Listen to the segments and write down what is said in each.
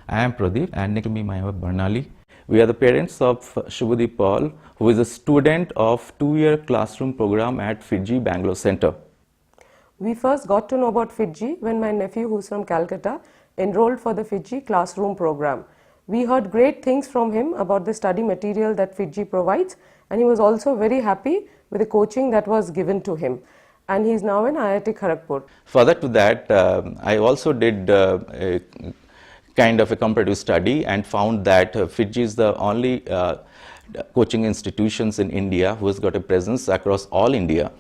I am Pradeep, and next to me I have Barnali. We are the parents of Shubhadeep Paul, who is a student of 2-year classroom program at FIITJEE Bangalore Center. We first got to know about FIITJEE when my nephew, who's from Calcutta, enrolled for the FIITJEE classroom program. We heard great things from him about the study material that FIITJEE provides, and he was also very happy with the coaching that was given to him. And he is now in IIT Kharagpur. Further to that, I also did a kind of a comparative study and found that FIITJEE is the only coaching institutions in India who has got a presence across all India,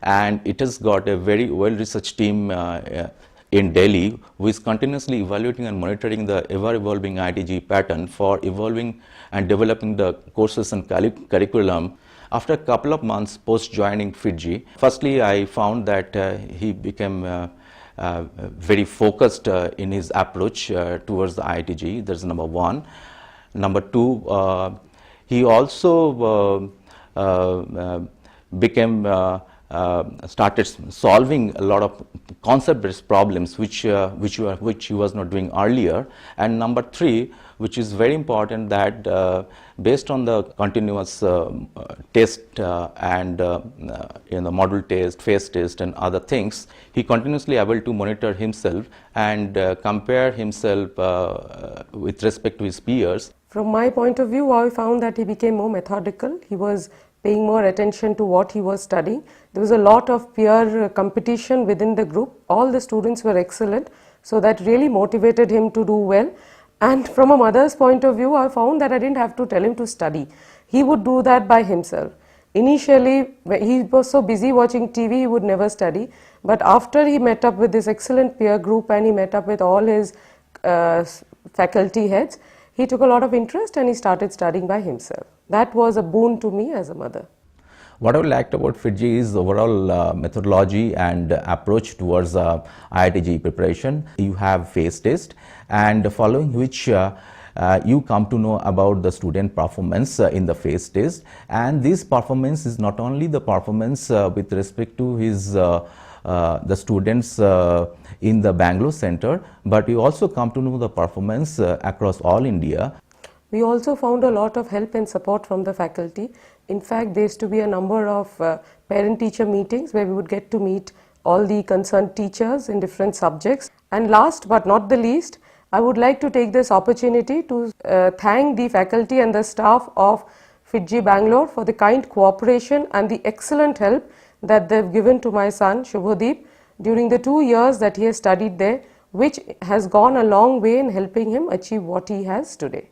and it has got a very well-researched team in Delhi who is continuously evaluating and monitoring the ever-evolving IIT-JEE pattern for evolving and developing the courses and curriculum. After a couple of months post joining FIITJEE, firstly I found that he became very focused in his approach towards the IIT-JEE. That's number one. Number two, he also started solving a lot of concept-based problems which he was not doing earlier. And number three, which is very important, that based on the continuous test and module test, phase test and other things, he continuously able to monitor himself and compare himself with respect to his peers. From my point of view, I found that he became more methodical. He was paying more attention to what he was studying. There was a lot of peer competition within the group. All the students were excellent, so that really motivated him to do well. And from a mother's point of view, I found that I didn't have to tell him to study. He would do that by himself. Initially, he was so busy watching TV, he would never study. But after he met up with this excellent peer group and he met up with all his faculty heads, he took a lot of interest and he started studying by himself. That was a boon to me as a mother. What I liked about FIITJEE is overall methodology and approach towards IIT-JEE preparation. You have phase test, and following which you come to know about the student performance in the phase test. And this performance is not only the performance with respect to his the students in the Bangalore Center, but you also come to know the performance across all India. We also found a lot of help and support from the faculty. In fact, there used to be a number of parent-teacher meetings where we would get to meet all the concerned teachers in different subjects. And last but not the least, I would like to take this opportunity to thank the faculty and the staff of FIITJEE Bangalore for the kind cooperation and the excellent help that they've given to my son Shubhadeep during the 2 years that he has studied there, which has gone a long way in helping him achieve what he has today.